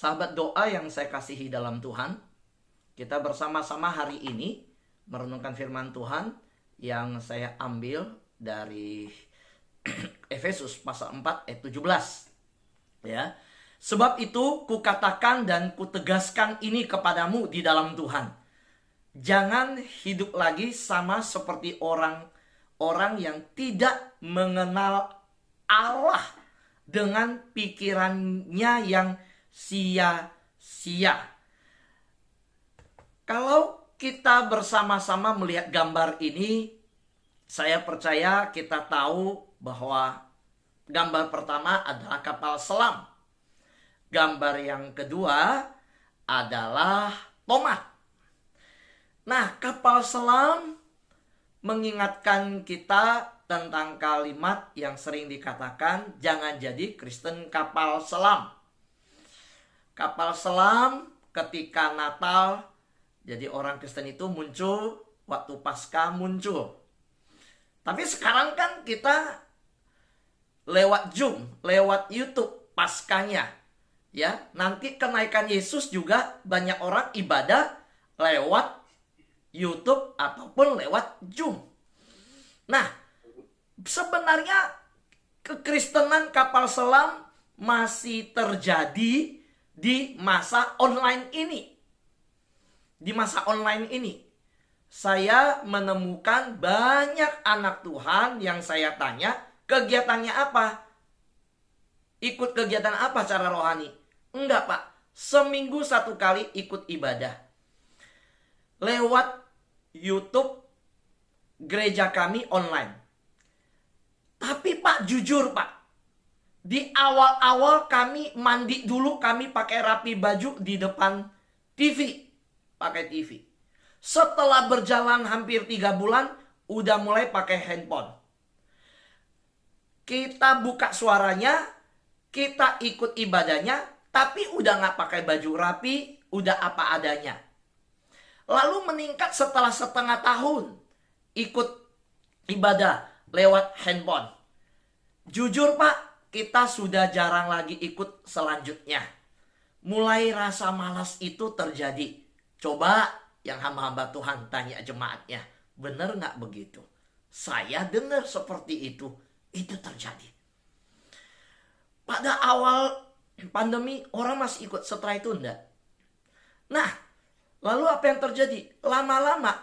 Sahabat doa yang saya kasihi dalam Tuhan, kita bersama-sama hari ini merenungkan firman Tuhan yang saya ambil dari Efesus pasal 4 ayat 17. Ya. Sebab itu kukatakan dan kutegaskan ini kepadamu di dalam Tuhan. Jangan hidup lagi sama seperti orang-orang yang tidak mengenal Allah dengan pikirannya yang sia-sia. Kalau kita bersama-sama melihat gambar ini, saya percaya kita tahu bahwa gambar pertama adalah kapal selam. Gambar yang kedua adalah tomat. Nah, kapal selam mengingatkan kita tentang kalimat yang sering dikatakan, jangan jadi Kristen kapal selam. Kapal selam ketika Natal, jadi orang Kristen itu muncul, waktu Paskah muncul. Tapi sekarang kan kita lewat Zoom, lewat YouTube Paskahnya. Ya, nanti kenaikan Yesus juga banyak orang ibadah lewat YouTube ataupun lewat Zoom. Nah, sebenarnya kekristenan kapal selam masih terjadi di masa online ini. Di masa online ini, saya menemukan banyak anak Tuhan yang saya tanya, kegiatannya apa? Ikut kegiatan apa secara rohani? Enggak, Pak. Seminggu 1 kali ikut ibadah. Lewat YouTube gereja kami online. Tapi Pak, jujur Pak, di awal-awal kami mandi dulu, kami pakai rapi baju di depan TV. Pakai TV. Setelah berjalan hampir 3 bulan, udah mulai pakai handphone. Kita buka suaranya, kita ikut ibadahnya, tapi udah gak pakai baju rapi, udah apa adanya. Lalu meningkat setelah setengah tahun, ikut ibadah lewat handphone. Jujur Pak, kita sudah jarang lagi ikut selanjutnya. Mulai rasa malas itu terjadi. Coba yang hamba-hamba Tuhan tanya jemaatnya, benar nggak begitu? Saya dengar seperti itu terjadi. Pada awal pandemi orang masih ikut, setelah itu enggak. Nah, lalu apa yang terjadi? Lama-lama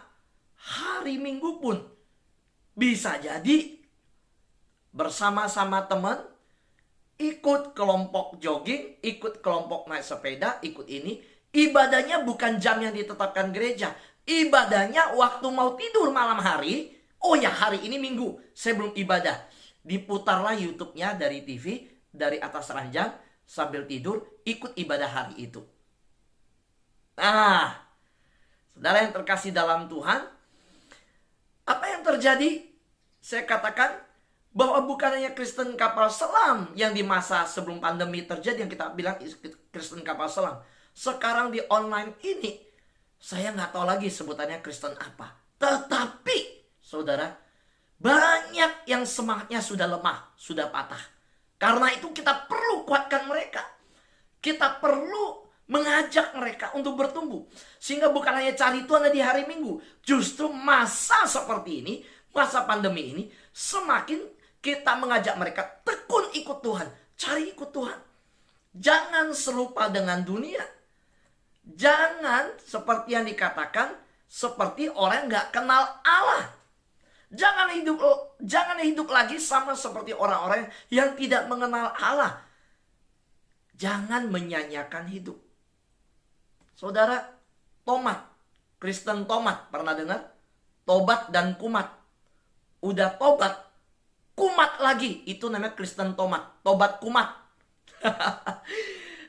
hari Minggu pun bisa jadi bersama-sama teman, ikut kelompok jogging, ikut kelompok naik sepeda, ikut ini. Ibadahnya bukan jam yang ditetapkan gereja. Ibadahnya waktu mau tidur malam hari. Oh ya, hari ini Minggu, saya belum ibadah. Diputarlah YouTube-nya dari TV, dari atas ranjang, sambil tidur, ikut ibadah hari itu. Nah, saudara yang terkasih dalam Tuhan, apa yang terjadi? Saya katakan bahwa bukan hanya Kristen kapal selam yang di masa sebelum pandemi terjadi, yang kita bilang Kristen kapal selam. Sekarang di online ini, saya nggak tahu lagi sebutannya Kristen apa. Tetapi, saudara, banyak yang semangatnya sudah lemah, sudah patah. Karena itu kita perlu kuatkan mereka. Kita perlu mengajak mereka untuk bertumbuh. Sehingga bukan hanya cari Tuhan di hari Minggu. Justru masa seperti ini, masa pandemi ini, semakin kita mengajak mereka tekun ikut Tuhan. Cari ikut Tuhan. Jangan serupa dengan dunia. Jangan seperti yang dikatakan, seperti orang gak kenal Allah. Jangan hidup lagi sama seperti orang-orang yang tidak mengenal Allah. Jangan menyanyiakan hidup. Saudara, tomat, Kristen tomat, pernah dengar? Tobat dan kumat. Udah tobat, kumat lagi. Itu namanya Kristen tomat, tobat kumat.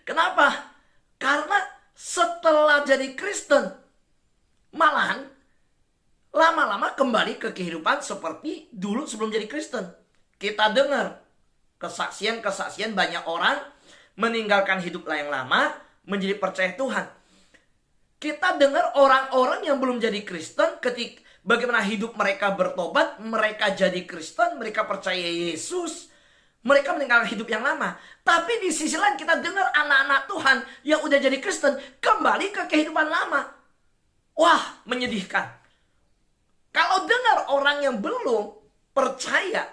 Kenapa? Karena setelah jadi Kristen, malahan lama-lama kembali ke kehidupan seperti dulu sebelum jadi Kristen. Kita dengar kesaksian-kesaksian banyak orang meninggalkan hidup yang lama, menjadi percaya Tuhan. Kita dengar orang-orang yang belum jadi Kristen, ketika bagaimana hidup mereka bertobat, mereka jadi Kristen, mereka percaya Yesus, Mereka meninggalkan hidup yang lama. Tapi di sisi lain kita dengar anak-anak Tuhan yang udah jadi Kristen kembali ke kehidupan lama. Wah, menyedihkan. Kalau dengar orang yang belum percaya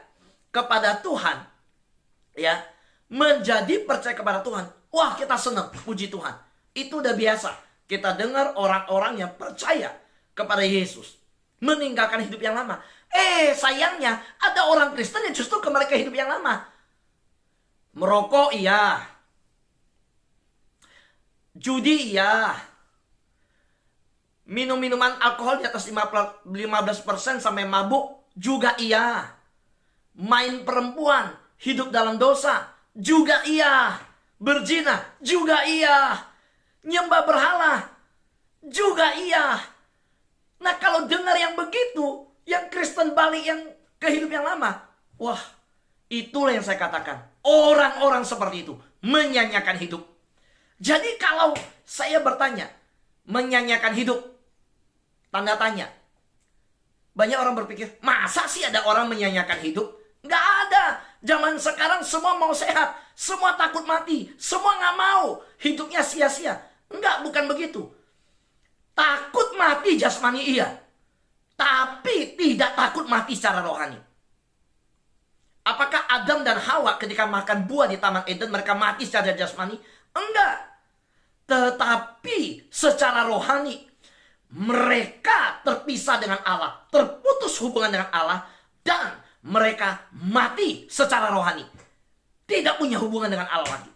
kepada Tuhan, ya, menjadi percaya kepada Tuhan, wah kita senang, puji Tuhan. Itu udah biasa. Kita dengar orang-orang yang percaya kepada Yesus meninggalkan hidup yang lama. Sayangnya ada orang Kristen yang justru kembali ke hidup yang lama. Merokok iya, judi iya, minum minuman alkohol di atas 15% sampai mabuk juga iya, main perempuan, hidup dalam dosa juga iya, berzina juga iya, nyembah berhala juga iya. Nah, kalau dengar yang begitu, yang Kristen balik yang ke hidup yang lama, wah, itulah yang saya katakan. Orang-orang seperti itu menyanyiakan hidup. Jadi kalau saya bertanya, menyanyiakan hidup, tanda tanya. Banyak orang berpikir, masa sih ada orang menyanyiakan hidup? Nggak ada. Zaman sekarang semua mau sehat, semua takut mati, semua nggak mau hidupnya sia-sia. Enggak, bukan begitu. Takut mati jasmani iya, tapi tidak takut mati secara rohani. Apakah Adam dan Hawa ketika makan buah di Taman Eden mereka mati secara jasmani? Enggak. Tetapi secara rohani mereka terpisah dengan Allah, terputus hubungan dengan Allah, dan mereka mati secara rohani. Tidak punya hubungan dengan Allah lagi.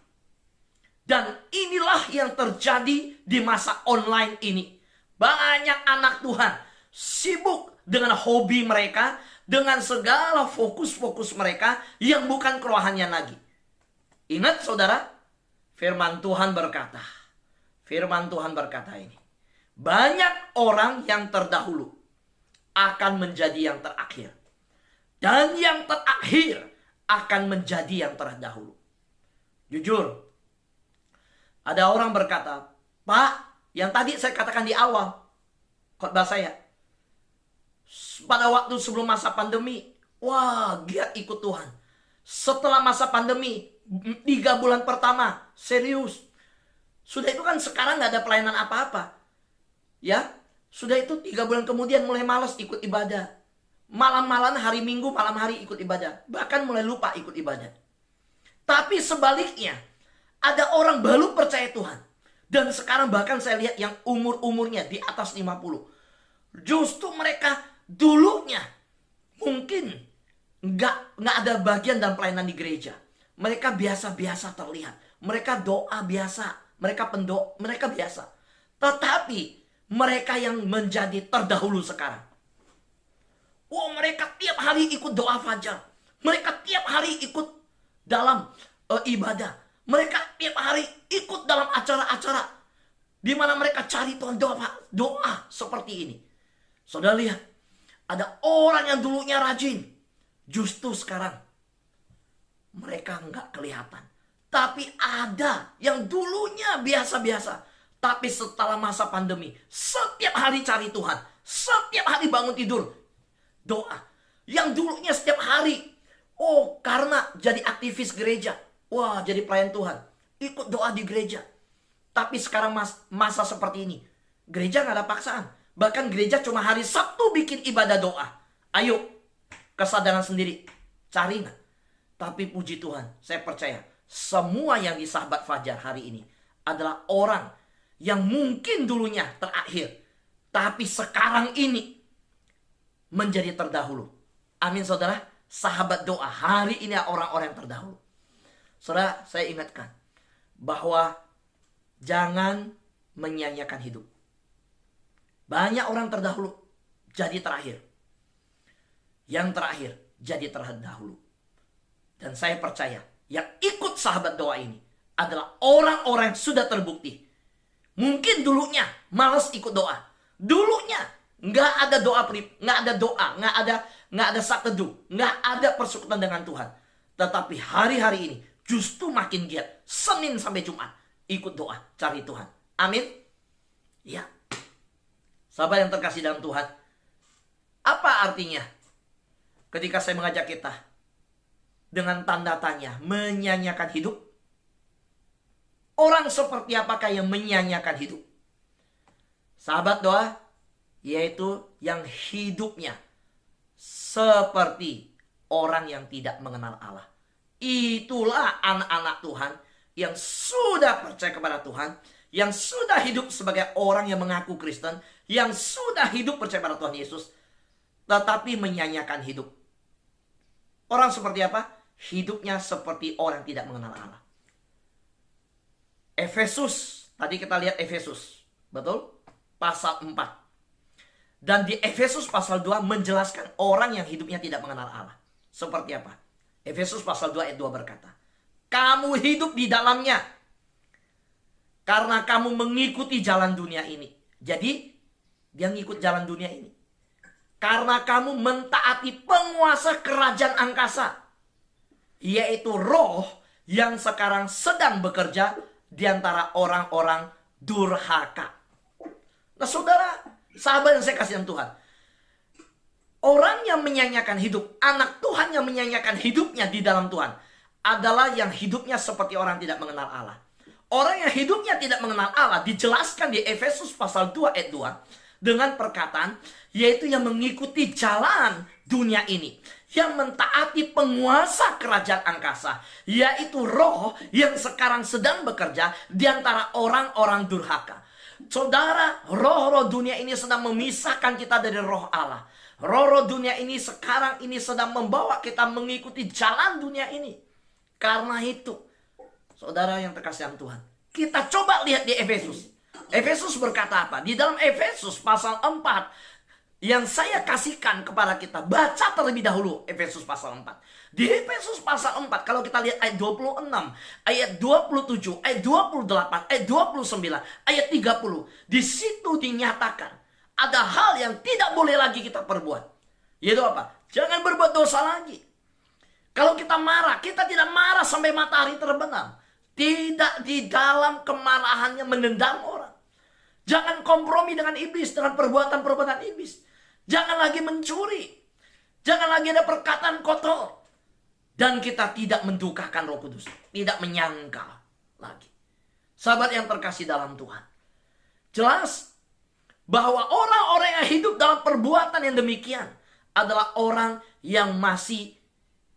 Dan inilah yang terjadi di masa online ini. Banyak anak Tuhan sibuk dengan hobi mereka, dengan segala fokus-fokus mereka yang bukan kerohanian lagi. Ingat saudara, firman Tuhan berkata ini, banyak orang yang terdahulu akan menjadi yang terakhir, dan yang terakhir akan menjadi yang terdahulu. Jujur, ada orang berkata, Pak, yang tadi saya katakan di awal khotbah saya, pada waktu sebelum masa pandemi, wah, giat ikut Tuhan. Setelah masa pandemi, 3 bulan pertama, serius. Sudah itu kan sekarang gak ada pelayanan apa-apa. Ya, sudah itu 3 bulan kemudian mulai malas ikut ibadah. Malam-malam hari Minggu, malam hari ikut ibadah. Bahkan mulai lupa ikut ibadah. Tapi sebaliknya, ada orang baru percaya Tuhan. Dan sekarang bahkan saya lihat yang umur-umurnya di atas 50. Justru mereka dulunya mungkin nggak ada bagian dalam pelayanan di gereja. Mereka biasa-biasa terlihat. Mereka doa biasa. Mereka biasa. Tetapi mereka yang menjadi terdahulu sekarang. Mereka tiap hari ikut doa fajar. Mereka tiap hari ikut dalam ibadah. Mereka tiap hari ikut dalam acara-acara di mana mereka cari Tuhan, doa seperti ini. Saudara lihat, ada orang yang dulunya rajin, justru sekarang mereka nggak kelihatan. Tapi ada yang dulunya biasa-biasa, tapi setelah masa pandemi, setiap hari cari Tuhan, setiap hari bangun tidur, doa. Yang dulunya setiap hari, karena jadi aktivis gereja, jadi pelayan Tuhan, ikut doa di gereja. Tapi sekarang masa seperti ini, gereja nggak ada paksaan. Bahkan gereja cuma hari Sabtu bikin ibadah doa. Ayo, kesadaran sendiri. Cari nggak? Tapi puji Tuhan, saya percaya semua yang di Sahabat Fajar hari ini adalah orang yang mungkin dulunya terakhir, tapi sekarang ini menjadi terdahulu. Amin saudara. Sahabat doa hari ini orang-orang yang terdahulu. Saudara, saya ingatkan bahwa jangan menyanyiakan hidup. Banyak orang terdahulu jadi terakhir. Yang terakhir jadi terdahulu. Dan saya percaya yang ikut sahabat doa ini adalah orang-orang yang sudah terbukti. Mungkin dulunya malas ikut doa. Dulunya nggak ada doa, nggak ada doa, nggak ada saat teduh, nggak ada persekutuan dengan Tuhan. Tetapi hari-hari ini justru makin giat. Senin sampai Jumat ikut doa, cari Tuhan. Amin. Ya. Sahabat yang terkasih dalam Tuhan, apa artinya ketika saya mengajak kita dengan tanda tanya, menyanyiakan hidup? Orang seperti apakah yang menyanyiakan hidup? Sahabat doa, yaitu yang hidupnya seperti orang yang tidak mengenal Allah. Itulah anak-anak Tuhan yang sudah percaya kepada Tuhan, yang sudah hidup sebagai orang yang mengaku Kristen, yang sudah hidup percaya pada Tuhan Yesus, tetapi menyanyiakan hidup. Orang seperti apa? Hidupnya seperti orang yang tidak mengenal Allah. Efesus, tadi kita lihat Efesus, betul? Pasal 4. Dan di Efesus pasal 2 menjelaskan orang yang hidupnya tidak mengenal Allah. Seperti apa? Efesus pasal 2 ayat 2 berkata, kamu hidup di dalamnya karena kamu mengikuti jalan dunia ini. Jadi, dia ngikut jalan dunia ini. Karena kamu mentaati penguasa kerajaan angkasa, yaitu roh yang sekarang sedang bekerja di antara orang-orang durhaka. Nah saudara, sahabat yang saya kasihan Tuhan, orang yang menyanyiakan hidup, anak Tuhan yang menyanyiakan hidupnya di dalam Tuhan, adalah yang hidupnya seperti orang tidak mengenal Allah. Orang yang hidupnya tidak mengenal Allah dijelaskan di Efesus pasal 2 ayat 2 dengan perkataan, yaitu yang mengikuti jalan dunia ini, yang mentaati penguasa kerajaan angkasa, yaitu roh yang sekarang sedang bekerja di antara orang-orang durhaka. Saudara, roh-roh dunia ini sedang memisahkan kita dari roh Allah. Roh-roh dunia ini sekarang ini sedang membawa kita mengikuti jalan dunia ini. Karena itu, saudara yang terkasihan Tuhan, kita coba lihat di Efesus. Efesus berkata apa? Di dalam Efesus pasal 4 yang saya kasihkan kepada kita, baca terlebih dahulu Efesus pasal 4. Di Efesus pasal 4, kalau kita lihat ayat 26, ayat 27, ayat 28, ayat 29, ayat 30, di situ dinyatakan ada hal yang tidak boleh lagi kita perbuat. Yaitu apa? Jangan berbuat dosa lagi. Kalau kita marah, kita tidak marah sampai matahari terbenam. Tidak di dalam kemarahannya menendang orang. Jangan kompromi dengan iblis, dengan perbuatan-perbuatan iblis. Jangan lagi mencuri. Jangan lagi ada perkataan kotor. Dan kita tidak mendukakan Roh Kudus. Tidak menyangkal lagi. Sahabat yang terkasih dalam Tuhan, jelas bahwa orang-orang yang hidup dalam perbuatan yang demikian adalah orang yang masih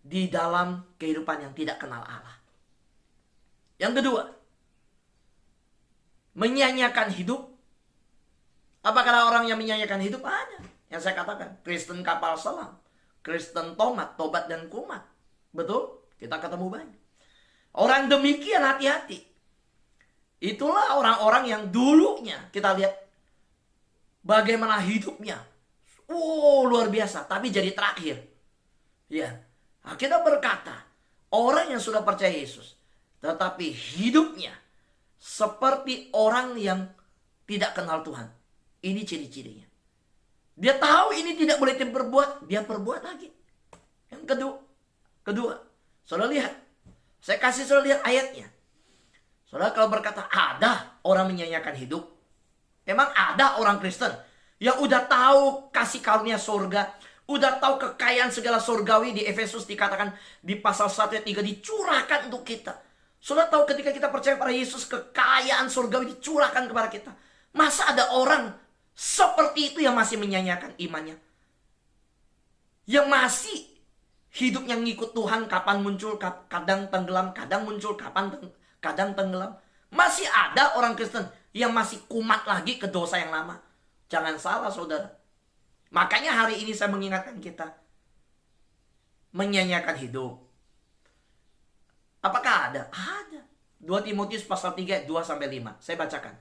di dalam kehidupan yang tidak kenal Allah. Yang kedua, menyanyiakan hidup. Apakah ada orang yang menyanyiakan hidup? Ada. Yang saya katakan, Kristen kapal selam, Kristen tobat dan kumat. Betul? Kita ketemu banyak. Orang demikian hati-hati. Itulah orang-orang yang dulunya kita lihat bagaimana hidupnya. Luar biasa. Tapi jadi terakhir. Ya. Nah, kita berkata, orang yang sudah percaya Yesus, tetapi hidupnya seperti orang yang tidak kenal Tuhan. Ini ciri-cirinya. Dia tahu ini tidak boleh diperbuat, dia perbuat lagi. Yang kedua, saudara lihat. Saya kasih saudara lihat ayatnya. Saudara kalau berkata ada orang menyanyiakan hidup, memang ada orang Kristen yang udah tahu kasih karunia surga, udah tahu kekayaan segala surgawi. Di Efesus dikatakan di pasal 1 ayat 3 dicurahkan untuk kita. Saudara tahu ketika kita percaya pada Yesus, kekayaan surgawi dicurahkan kepada kita. Masa ada orang seperti itu yang masih menyanyiakan imannya? Yang masih hidupnya ngikut Tuhan, kapan muncul, kadang tenggelam, kadang muncul, kadang tenggelam. Masih ada orang Kristen yang masih kumat lagi ke dosa yang lama. Jangan salah saudara. Makanya hari ini saya mengingatkan kita, menyanyiakan hidup. Apakah ada? Ada. 2 Timotius pasal 3 2-5. Saya bacakan.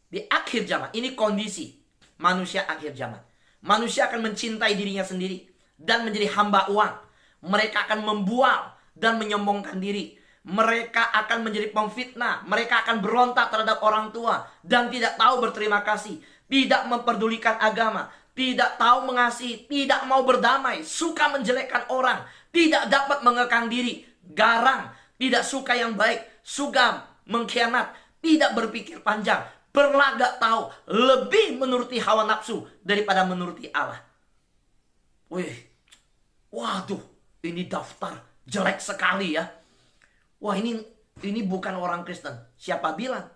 Di akhir zaman, ini kondisi manusia akhir zaman. Manusia akan mencintai dirinya sendiri dan menjadi hamba uang. Mereka akan membual dan menyombongkan diri. Mereka akan menjadi pemfitnah. Mereka akan berontak terhadap orang tua dan tidak tahu berterima kasih. Tidak memperdulikan agama. Tidak tahu mengasihi. Tidak mau berdamai. Suka menjelekkan orang. Tidak dapat mengekang diri. Garang. Tidak suka yang baik. Sugam. Mengkhianat. Tidak berpikir panjang. Berlagak tahu. Lebih menuruti hawa nafsu daripada menuruti Allah. Waduh. Ini daftar Jelek sekali ya. Wah, ini bukan orang Kristen. Siapa bilang?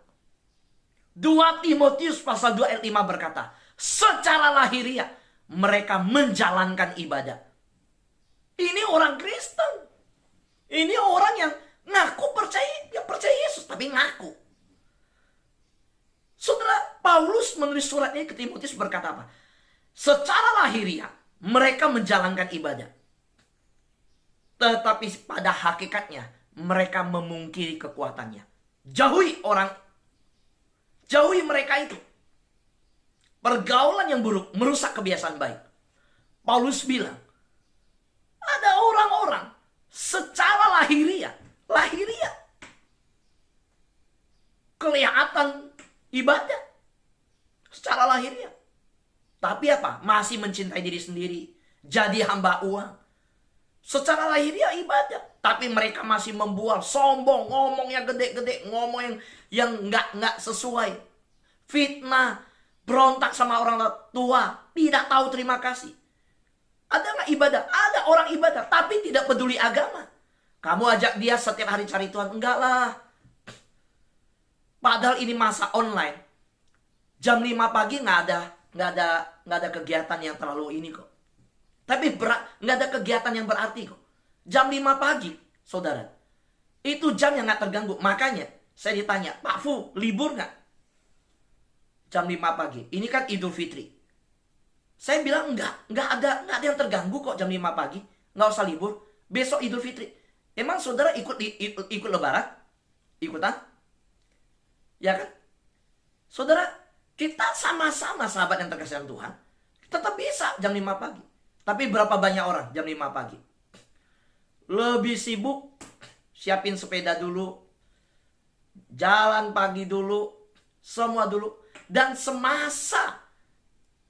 2 Timotius pasal 2 ayat 5 berkata, secara lahiriah mereka menjalankan ibadah. Ini orang Kristen. Ini orang yang ngaku percaya Yesus, tapi ngaku. Saudara, Paulus menulis suratnya ke Timotius berkata apa? Secara lahiriah mereka menjalankan ibadah. Tetapi pada hakikatnya mereka memungkiri kekuatannya. Jauhi mereka itu. Pergaulan yang buruk merusak kebiasaan baik. Paulus bilang, ada orang-orang secara lahiriah kelihatan ibadah secara lahiriah. Tapi apa? Masih mencintai diri sendiri, jadi hamba uang. Secara lahiriah ibadah, tapi mereka masih membual, sombong, ngomongnya gede-gede, ngomong yang nggak sesuai, fitnah, berontak sama orang tua, tidak tahu terima kasih. Ada nggak ibadah? Ada orang ibadah, tapi tidak peduli agama. Kamu ajak dia setiap hari cari Tuhan, enggak lah. Padahal ini masa online, jam 5 pagi nggak ada kegiatan yang terlalu ini kok. Tapi nggak ada kegiatan yang berarti kok. Jam 5 pagi, saudara, itu jam yang nggak terganggu. Makanya saya ditanya, Pak Fu, libur nggak? Jam 5 pagi. Ini kan Idul Fitri. Saya bilang nggak ada yang terganggu kok jam 5 pagi. Nggak usah libur. Besok Idul Fitri. Emang saudara ikut lebaran? Ikutan? Ya kan? Saudara, kita sama-sama sahabat yang terkasih Tuhan. Tetap bisa jam 5 pagi. Tapi berapa banyak orang jam 5 pagi? Lebih sibuk, siapin sepeda dulu, jalan pagi dulu, semua dulu. Dan semasa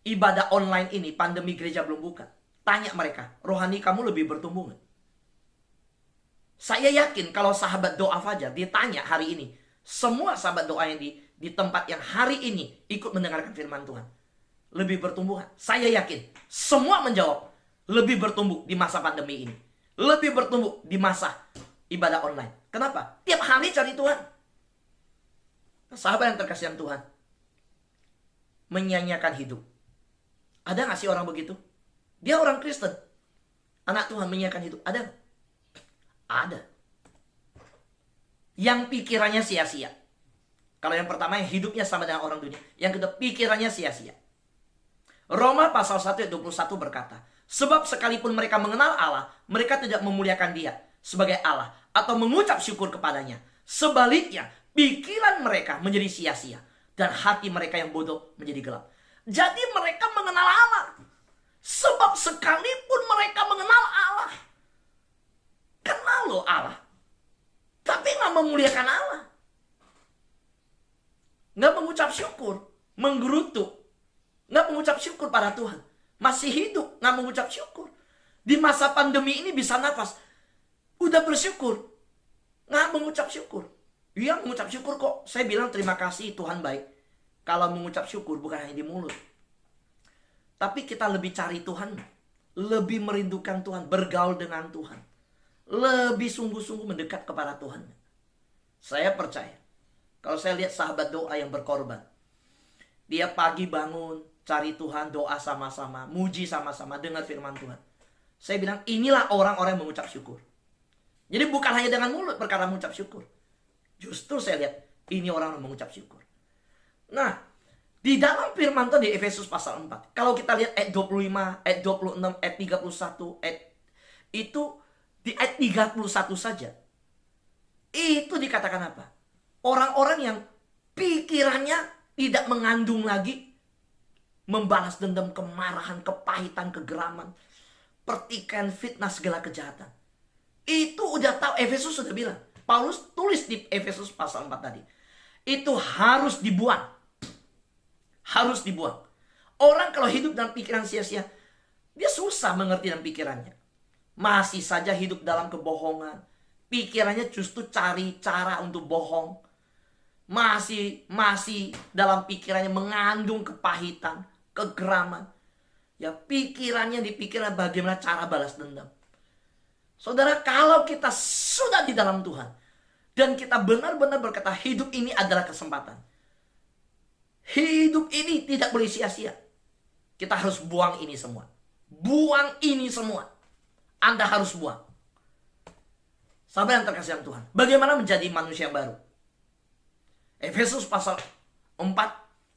ibadah online ini, pandemi gereja belum buka, tanya mereka, rohani kamu lebih bertumbuh gak? Saya yakin kalau sahabat doa Fajar ditanya hari ini, semua sahabat doa yang di tempat yang hari ini ikut mendengarkan firman Tuhan, lebih bertumbuh gak? Saya yakin semua menjawab, lebih bertumbuh di masa pandemi ini. Lebih bertumbuh di masa ibadah online. Kenapa? Tiap hari cari Tuhan. Sahabat yang terkasih Tuhan, menyanyiakan hidup. Ada gak sih orang begitu? Dia orang Kristen, anak Tuhan, menyanyiakan hidup. Ada gak? Ada. Yang pikirannya sia-sia. Kalau yang pertama, yang hidupnya sama dengan orang dunia. Yang kedua, pikirannya sia-sia. Roma pasal 1 ayat 21 berkata, sebab sekalipun mereka mengenal Allah, mereka tidak memuliakan Dia sebagai Allah atau mengucap syukur kepadanya. Sebaliknya, pikiran mereka menjadi sia-sia dan hati mereka yang bodoh menjadi gelap. Jadi mereka mengenal Allah. Sebab sekalipun mereka mengenal Allah, kenal loh Allah, tapi nggak memuliakan Allah, nggak mengucap syukur, menggerutu, nggak mengucap syukur pada Tuhan. Masih hidup, nggak mengucap syukur. Di masa pandemi ini bisa nafas, udah bersyukur, nggak mengucap syukur. Iya, mengucap syukur kok. Saya bilang terima kasih, Tuhan baik. Kalau mengucap syukur bukan hanya di mulut, tapi kita lebih cari Tuhan, lebih merindukan Tuhan, bergaul dengan Tuhan, lebih sungguh-sungguh mendekat kepada Tuhan. Saya percaya, kalau saya lihat sahabat doa yang berkorban, dia pagi bangun, cari Tuhan, doa sama-sama, muji sama-sama, dengar firman Tuhan. Saya bilang, inilah orang-orang yang mengucap syukur. Jadi bukan hanya dengan mulut perkara mengucap syukur. Justru saya lihat, ini orang yang mengucap syukur. Nah, di dalam firman Tuhan di Efesus pasal 4, kalau kita lihat ayat 25, ayat 26, ayat 31, itu di ayat 31 saja, itu dikatakan apa? Orang-orang yang pikirannya tidak mengandung lagi membalas dendam, kemarahan, kepahitan, kegeraman, pertikaian, fitnah, segala kejahatan. Itu udah tahu, Efesus sudah bilang. Paulus tulis di Efesus pasal 4 tadi. Itu harus dibuang. Harus dibuang. Orang kalau hidup dalam pikiran sia-sia, dia susah mengerti dalam pikirannya. Masih saja hidup dalam kebohongan. Pikirannya justru cari cara untuk bohong. Masih dalam pikirannya mengandung kepahitan, kegeraman. Ya, pikirannya dipikirkan bagaimana cara balas dendam. Saudara, kalau kita sudah di dalam Tuhan dan kita benar-benar berkata hidup ini adalah kesempatan. Hidup ini tidak boleh sia-sia. Kita harus buang ini semua. Buang ini semua. Anda harus buang. Sahabat yang terkasih dalam Tuhan, bagaimana menjadi manusia baru? Efesus pasal 4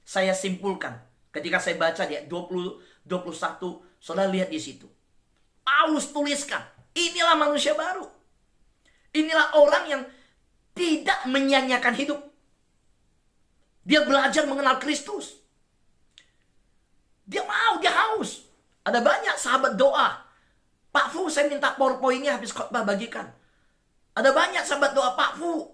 saya simpulkan ketika saya baca di 20 21, saudara lihat di situ. Paulus tuliskan, inilah manusia baru. Inilah orang yang tidak menyanyiakan hidup. Dia belajar mengenal Kristus. Dia mau, dia haus. Ada banyak sahabat doa. Pak Fu, saya minta PowerPoint-nya habis khotbah bagikan. Ada banyak sahabat doa, Pak Fu,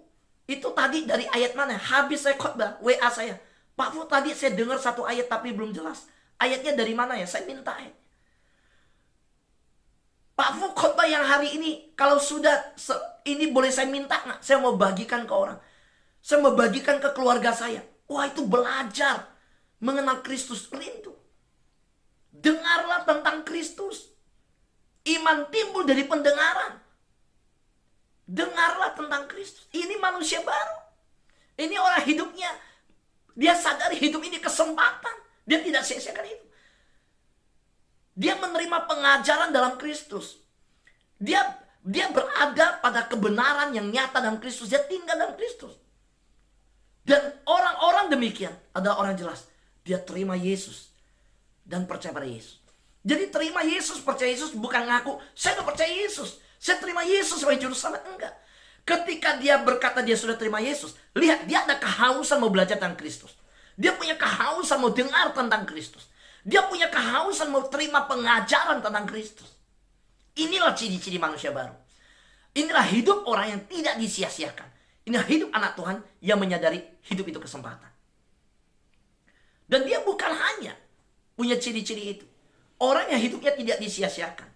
itu tadi dari ayat mana? Habis saya khotbah, WA saya. Pak Fu, tadi saya dengar satu ayat tapi belum jelas. Ayatnya dari mana ya? Saya minta ya. Pak Fu, khotbah yang hari ini, kalau sudah ini boleh saya minta nggak? Saya mau bagikan ke orang. Saya mau bagikan ke keluarga saya. Wah, itu belajar mengenal Kristus, rindu. Dengarlah tentang Kristus. Iman timbul dari pendengaran. Dengarlah tentang Kristus. Ini manusia baru. Ini orang hidupnya. Dia sadari hidup ini kesempatan. Dia tidak sia-siakan hidup. Dia menerima pengajaran dalam Kristus. Dia berada pada kebenaran yang nyata dalam Kristus. Dia tinggal dalam Kristus. Dan orang-orang demikian adalah orang jelas. Dia terima Yesus dan percaya pada Yesus. Jadi terima Yesus, percaya Yesus bukan ngaku, saya udah percaya Yesus, saya terima Yesus sebagai juru selamat. Enggak. Ketika dia berkata dia sudah terima Yesus, lihat dia ada kehausan mau belajar tentang Kristus. Dia punya kehausan mau dengar tentang Kristus. Dia punya kehausan mau terima pengajaran tentang Kristus. Inilah ciri-ciri manusia baru. Inilah hidup orang yang tidak disia-siakan. Inilah hidup anak Tuhan yang menyadari hidup itu kesempatan. Dan dia bukan hanya punya ciri-ciri itu. Orang yang hidupnya tidak disia-siakan.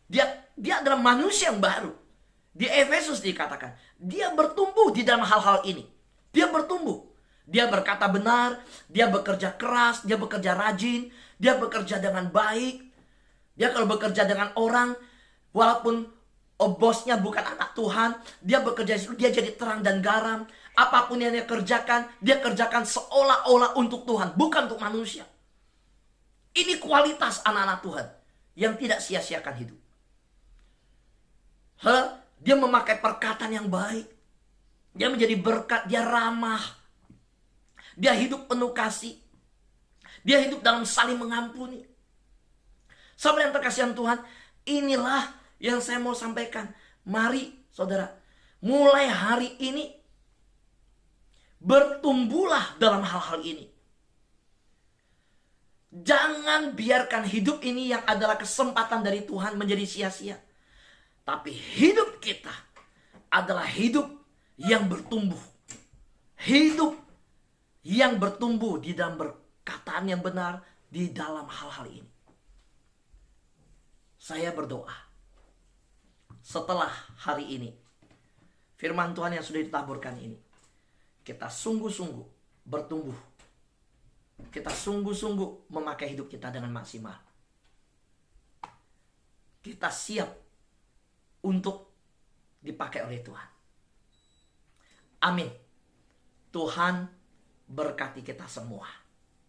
Dia adalah manusia yang baru. Di Efesus dikatakan, dia bertumbuh di dalam hal-hal ini. Dia bertumbuh. Dia berkata benar, dia bekerja keras, dia bekerja rajin, dia bekerja dengan baik. Dia kalau bekerja dengan orang, walaupun bosnya bukan anak Tuhan, dia bekerja, dia jadi terang dan garam. Apapun yang dia kerjakan seolah-olah untuk Tuhan, bukan untuk manusia. Ini kualitas anak-anak Tuhan yang tidak sia-siakan hidup. Dia memakai perkataan yang baik. Dia menjadi berkat, dia ramah. Dia hidup penuh kasih. Dia hidup dalam saling mengampuni. Saudara yang terkasihan Tuhan, inilah yang saya mau sampaikan. Mari saudara, mulai hari ini bertumbuhlah dalam hal-hal ini. Jangan biarkan hidup ini yang adalah kesempatan dari Tuhan menjadi sia-sia. Tapi hidup kita adalah hidup yang bertumbuh. Hidup yang bertumbuh di dalam perkataan yang benar di dalam hal-hal ini. Saya berdoa, setelah hari ini, firman Tuhan yang sudah ditaburkan ini, kita sungguh-sungguh bertumbuh. Kita sungguh-sungguh memakai hidup kita dengan maksimal. Kita siap untuk dipakai oleh Tuhan. Amin. Tuhan berkati kita semua.